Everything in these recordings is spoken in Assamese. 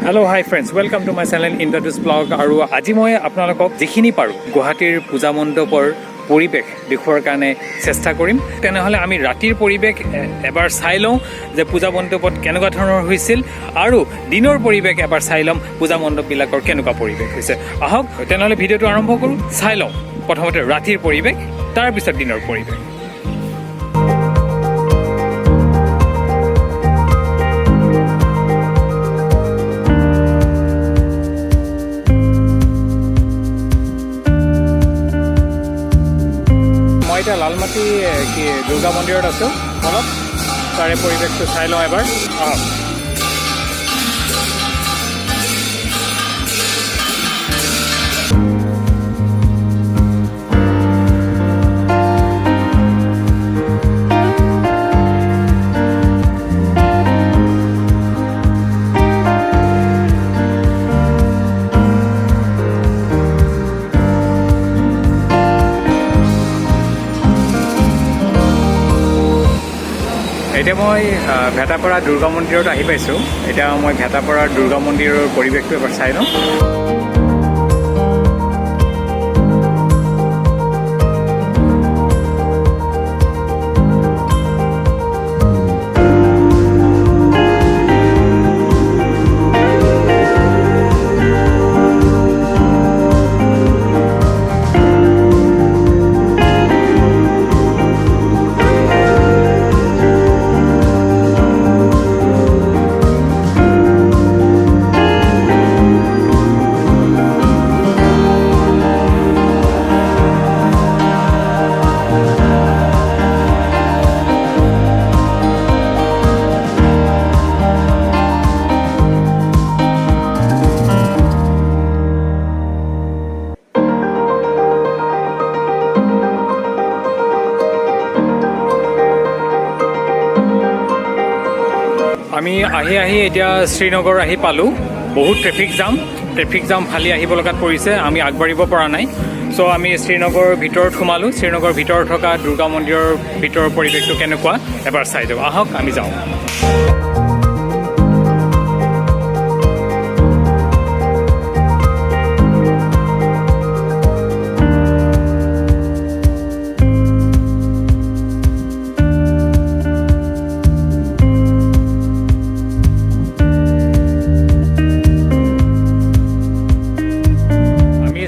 Hello, hi friends. Welcome to my channel Introduce Blog. আৰু আজি মই আপোনালোকক যিখিনি পাৰো গুৱাহাটীৰ পূজা মণ্ডপৰ পৰিবেশ দেখুৱাৰ কাৰণে চেষ্টা কৰিম। তেনেহলে আমি ৰাতিৰ পৰিবেশ এবাৰ চাই লওঁ যে পূজা মণ্ডপত কেনেকুৱা ধৰণৰ হৈছিল আৰু দিনৰ পৰিবেশ এবাৰ চাই লম পূজা মণ্ডপবিলাকৰ কেনেকুৱা পৰিবেশ হৈছে। আহক তেনেহলে ভিডিঅ'টো আৰম্ভ কৰো। চাই লওঁ প্ৰথমতে ৰাতিৰ পৰিবেশ, তাৰ পিছত দিনৰ পৰিবেশ। মই এতিয়া লালমাটি দুৰ্গা মন্দিৰত আছোঁ। অলপ তাৰে পৰিৱেশটো চাই লওঁ এবাৰ। এতিয়া মই ভেটাপাৰা দুৰ্গা মন্দিৰত আহি পাইছোঁ। এতিয়া মই ভেটাপাৰা দুৰ্গা মন্দিৰৰ পৰিৱেশটো এবাৰ চাই লওঁ। আমি আহি এতিয়া শ্ৰীনগৰ আহি পালোঁ। বহুত ট্ৰেফিক জাম ফালি আহিব লগাত পৰিছে। আমি আগবাঢ়িব পৰা নাই। চ' আমি শ্ৰীনগৰৰ ভিতৰত সোমালোঁ। শ্ৰীনগৰৰ ভিতৰত থকা দুৰ্গা মন্দিৰৰ ভিতৰৰ পৰিৱেশটো কেনেকুৱা এবাৰ চাই যাওঁ। আহক আমি যাওঁ।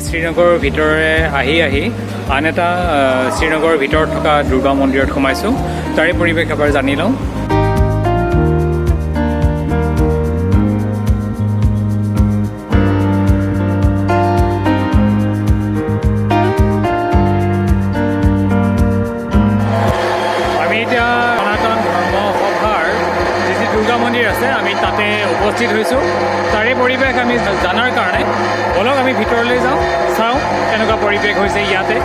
শ্ৰীনগৰৰ ভিতৰে আহি আন এটা শ্ৰীনগৰৰ ভিতৰত থকা দুৰ্গা মন্দিৰত সোমাইছোঁ। তাৰে পৰিৱেশ এবাৰ জানি লওঁ। আমি এতিয়া সনাতন ধৰ্ম সভাৰ যি দুৰ্গা মন্দিৰ আছে আমি তাতে উপস্থিত হৈছোঁ। তাৰে পৰিৱেশ আমি জনাৰ কাৰণে বলক আমি ভিতৰলৈ যাওঁ, চাওঁ কেনেকুৱা পৰিৱেশ হৈছে ইয়াতে।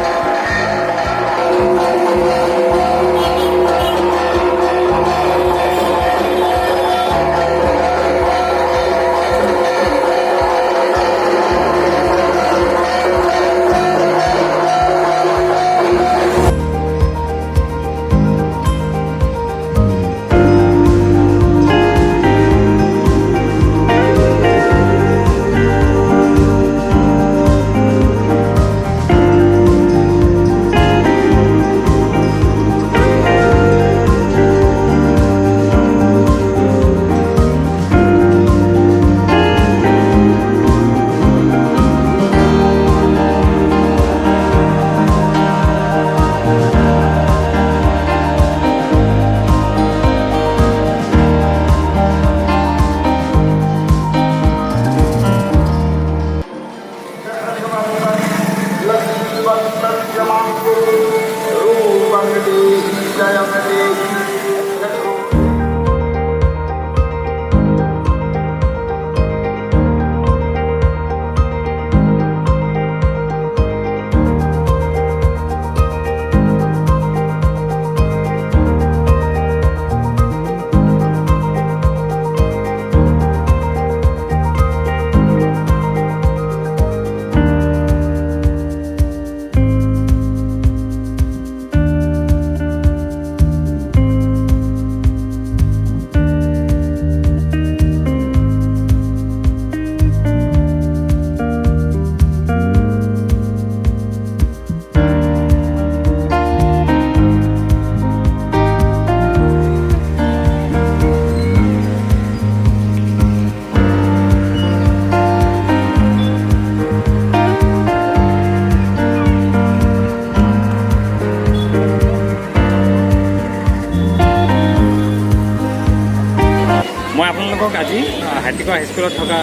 হাতীগড় হাইস্কুলত থকা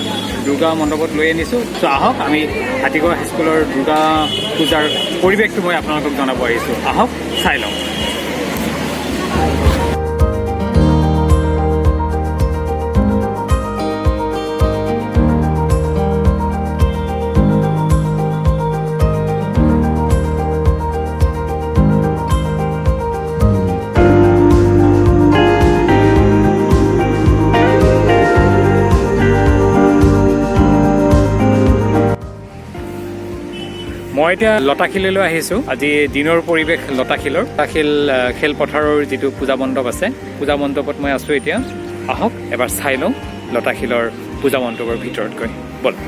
দুৰ্গা মণ্ডপত লৈ আনিছোঁ। চ' আহক আমি হাতীগড় হাইস্কুলৰ দুৰ্গা পূজাৰ পৰিৱেশটো মই আপোনালোকক জনাব আহিছোঁ। আহক চাই লওঁ। মই এতিয়া লতাশিললৈ আহিছোঁ। আজি দিনৰ পৰিৱেশ লতাশিলৰ খেলপথাৰৰ যিটো পূজা মণ্ডপ আছে, পূজা মণ্ডপত মই আছোঁ এতিয়া। আহক এবাৰ চাই লওঁ লতাশিলৰ পূজা মণ্ডপৰ ভিতৰত গৈ। ব'লক।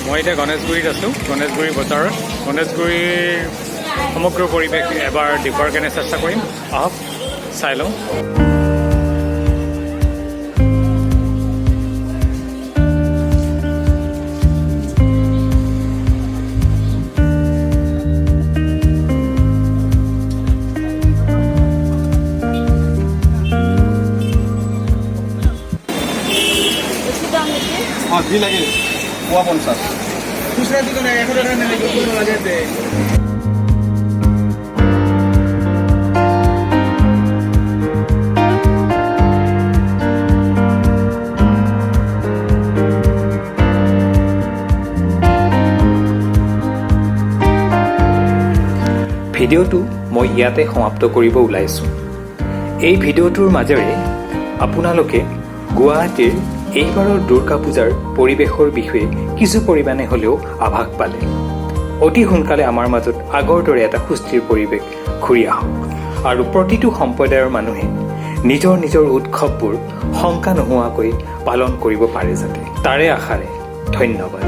মই এতিয়া গণেশগুৰিত আছোঁ, গণেশগুৰি বজাৰত। গণেশগুৰিৰ সমগ্ৰ পৰিৱেশ এবাৰ দেখুৱাৰ কাৰণে চেষ্টা কৰিম। আহক চাই লওঁ। যি লাগে 50 খুচরা দোকানে 1 টাকা নেই, কোনো লাগে দে। ভিডিঅ'টো মই ইয়াতে সমাপ্ত কৰিব ওলাইছোঁ। এই ভিডিঅ'টোৰ মাজেৰে আপোনালোকে গুৱাহাটীৰ এইবাৰৰ দুৰ্গা পূজাৰ পৰিৱেশৰ বিষয়ে কিছু পৰিমাণে হ'লেও আভাস পালে। অতি সোনকালে আমাৰ মাজত আগৰ দৰে এটা সুস্থিৰ পৰিৱেশ ঘূৰি আহক আৰু প্ৰতিটো সম্প্ৰদায়ৰ মানুহে নিজৰ নিজৰ উৎসৱবোৰ শংকা নোহোৱাকৈ পালন কৰিব পাৰে যাতে, তাৰে আশাৰে ধন্যবাদ।